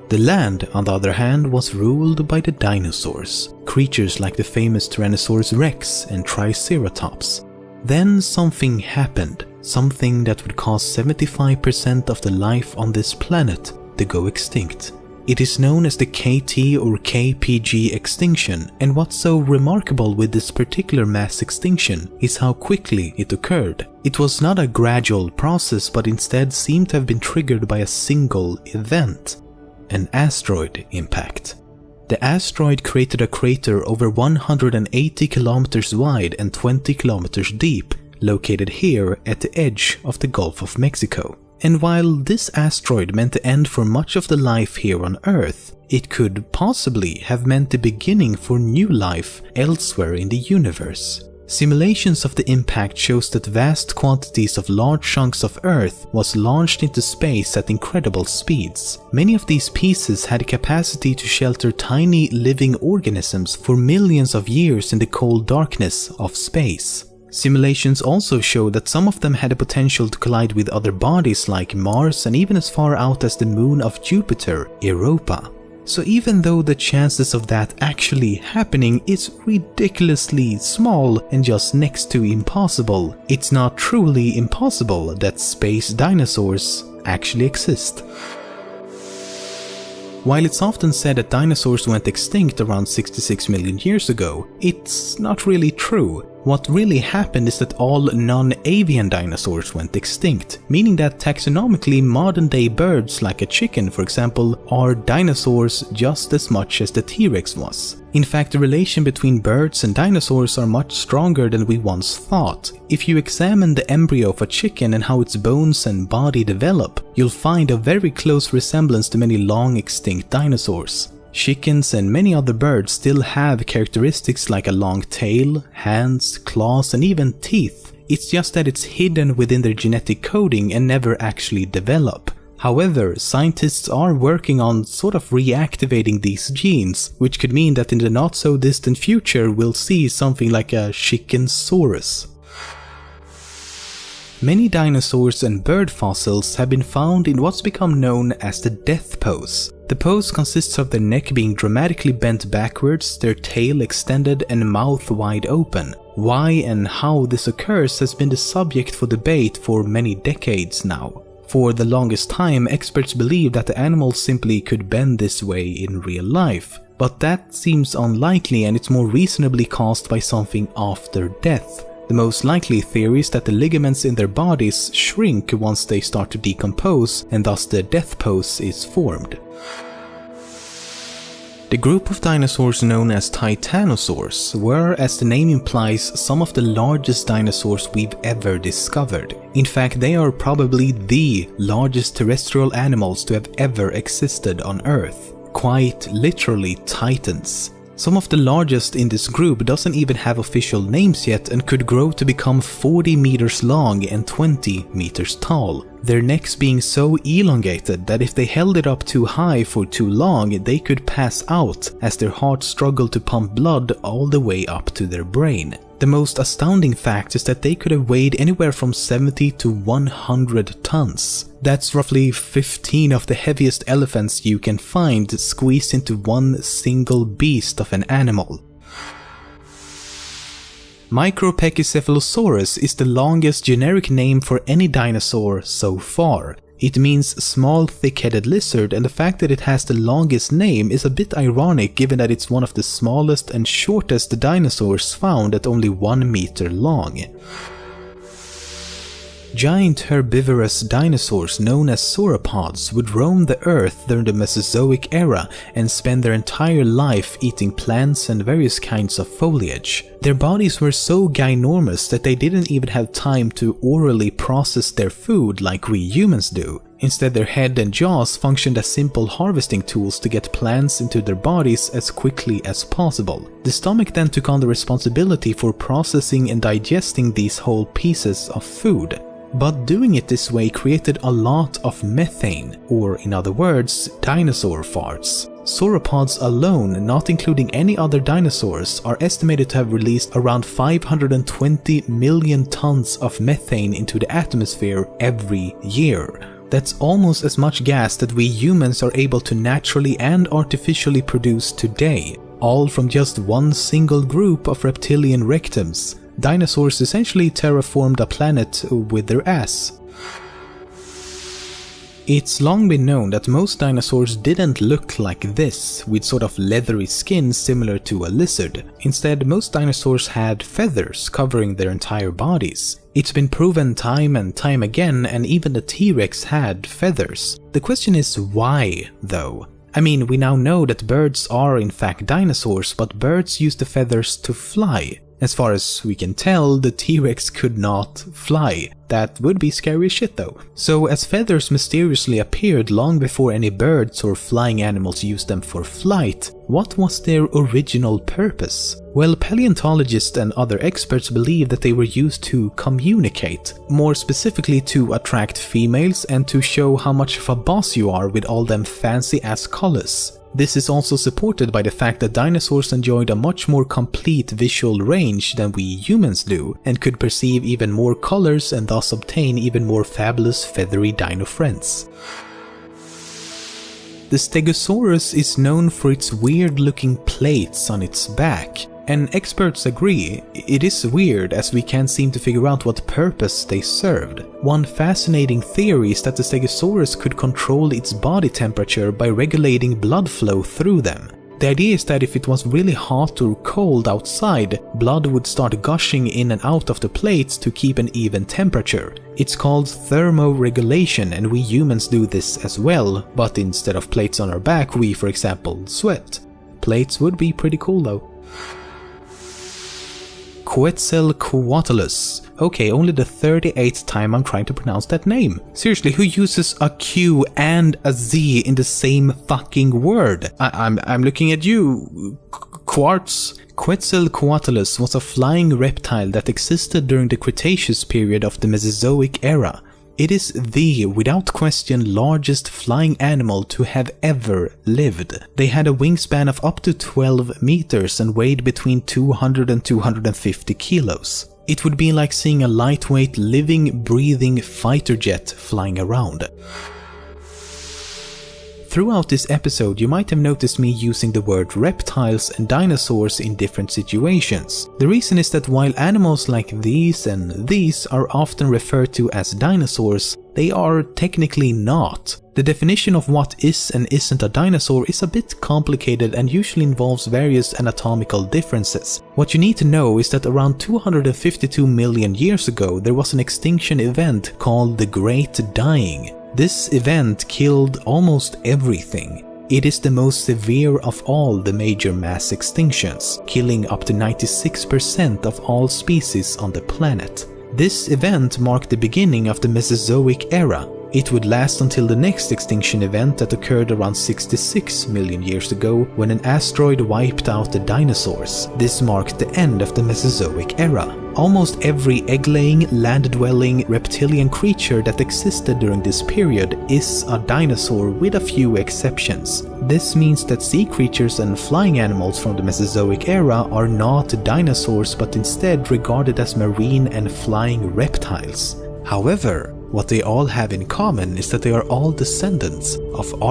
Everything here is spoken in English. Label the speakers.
Speaker 1: The land, on the other hand, was ruled by the dinosaurs, creatures like the famous Tyrannosaurus rex and Triceratops. Then something happened, something that would cause 75% of the life on this planet to go extinct. It is known as the KT or KPG extinction, and what's so remarkable with this particular mass extinction is how quickly it occurred. It was not a gradual process, but instead seemed to have been triggered by a single event: an asteroid impact. The asteroid created a crater over 180 kilometers wide and 20 kilometers deep, located here at the edge of the Gulf of Mexico. And while this asteroid meant the end for much of the life here on Earth, it could possibly have meant the beginning for new life elsewhere in the universe. Simulations of the impact shows that vast quantities of large chunks of Earth was launched into space at incredible speeds. Many of these pieces had the capacity to shelter tiny living organisms for millions of years in the cold darkness of space. Simulations also show that some of them had the potential to collide with other bodies like Mars and even as far out as the moon of Jupiter, Europa. So even though the chances of that actually happening is ridiculously small and just next to impossible, it's not truly impossible that space dinosaurs actually exist. While it's often said that dinosaurs went extinct around 66 million years ago, it's not really true. What really happened is that all non-avian dinosaurs went extinct, meaning that taxonomically modern-day birds like a chicken, for example, are dinosaurs just as much as the T-Rex was. In fact, the relation between birds and dinosaurs are much stronger than we once thought. If you examine the embryo of a chicken and how its bones and body develop, you'll find a very close resemblance to many long-extinct dinosaurs. Chickens and many other birds still have characteristics like a long tail, hands, claws, and even teeth. It's just that it's hidden within their genetic coding and never actually develop. However, scientists are working on sort of reactivating these genes, which could mean that in the not so distant future we'll see something like a Chickensaurus. Many dinosaurs and bird fossils have been found in what's become known as the death pose. The pose consists of their neck being dramatically bent backwards, their tail extended and mouth wide open. Why and how this occurs has been the subject for debate for many decades now. For the longest time, experts believed that the animals simply could bend this way in real life. But that seems unlikely, and it's more reasonably caused by something after death. The most likely theory is that the ligaments in their bodies shrink once they start to decompose, and thus the death pose is formed. The group of dinosaurs known as Titanosaurs were, as the name implies, some of the largest dinosaurs we've ever discovered. In fact, they are probably the largest terrestrial animals to have ever existed on Earth. Quite literally titans. Some of the largest in this group doesn't even have official names yet and could grow to become 40 meters long and 20 meters tall. Their necks being so elongated that if they held it up too high for too long, they could pass out as their hearts struggled to pump blood all the way up to their brain. The most astounding fact is that they could have weighed anywhere from 70 to 100 tons. That's roughly 15 of the heaviest elephants you can find squeezed into one single beast of an animal. Micropachycephalosaurus is the longest generic name for any dinosaur so far. It means small thick-headed lizard, and the fact that it has the longest name is a bit ironic given that it's one of the smallest and shortest dinosaurs found at only 1 meter long. Giant herbivorous dinosaurs known as sauropods would roam the earth during the Mesozoic era and spend their entire life eating plants and various kinds of foliage. Their bodies were so ginormous that they didn't even have time to orally process their food like we humans do. Instead, their head and jaws functioned as simple harvesting tools to get plants into their bodies as quickly as possible. The stomach then took on the responsibility for processing and digesting these whole pieces of food. But doing it this way created a lot of methane, or in other words, dinosaur farts. Sauropods alone, not including any other dinosaurs, are estimated to have released around 520 million tons of methane into the atmosphere every year. That's almost as much gas that we humans are able to naturally and artificially produce today, all from just one single group of reptilian rectums. Dinosaurs essentially terraformed a planet with their ass. It's long been known that most dinosaurs didn't look like this, with sort of leathery skin similar to a lizard. Instead, most dinosaurs had feathers covering their entire bodies. It's been proven time and time again, and even the T-Rex had feathers. The question is why, though? I mean, we now know that birds are in fact dinosaurs, but birds use the feathers to fly. As far as we can tell, the T-Rex could not fly. That would be scary as shit though. So as feathers mysteriously appeared long before any birds or flying animals used them for flight, what was their original purpose? Well, paleontologists and other experts believe that they were used to communicate, more specifically to attract females and to show how much of a boss you are with all them fancy ass collars. This is also supported by the fact that dinosaurs enjoyed a much more complete visual range than we humans do, and could perceive even more colors and thus obtain even more fabulous feathery dino friends. The Stegosaurus is known for its weird-looking plates on its back, and experts agree, it is weird as we can't seem to figure out what purpose they served. One fascinating theory is that the Stegosaurus could control its body temperature by regulating blood flow through them. The idea is that if it was really hot or cold outside, blood would start gushing in and out of the plates to keep an even temperature. It's called thermoregulation, and we humans do this as well, but instead of plates on our back, we, for example, sweat. Plates would be pretty cool though. Quetzalcoatlus. Okay, only the 38th time I'm trying to pronounce that name. Seriously, who uses a Q and a Z in the same fucking word? I'm looking at you, Quartz. Quetzalcoatlus was a flying reptile that existed during the Cretaceous period of the Mesozoic era. It is the, without question, largest flying animal to have ever lived. They had a wingspan of up to 12 meters and weighed between 200 and 250 kilos. It would be like seeing a lightweight, living, breathing fighter jet flying around. Throughout this episode, you might have noticed me using the word reptiles and dinosaurs in different situations. The reason is that while animals like these and these are often referred to as dinosaurs, they are technically not. The definition of what is and isn't a dinosaur is a bit complicated and usually involves various anatomical differences. What you need to know is that around 252 million years ago there was an extinction event called the Great Dying. This event killed almost everything. It is the most severe of all the major mass extinctions, killing up to 96% of all species on the planet. This event marked the beginning of the Mesozoic era. It would last until the next extinction event that occurred around 66 million years ago when an asteroid wiped out the dinosaurs. This marked the end of the Mesozoic era. Almost every egg-laying, land-dwelling, reptilian creature that existed during this period is a dinosaur with a few exceptions. This means that sea creatures and flying animals from the Mesozoic era are not dinosaurs but instead regarded as marine and flying reptiles. However, what they all have in common is that they are all descendants of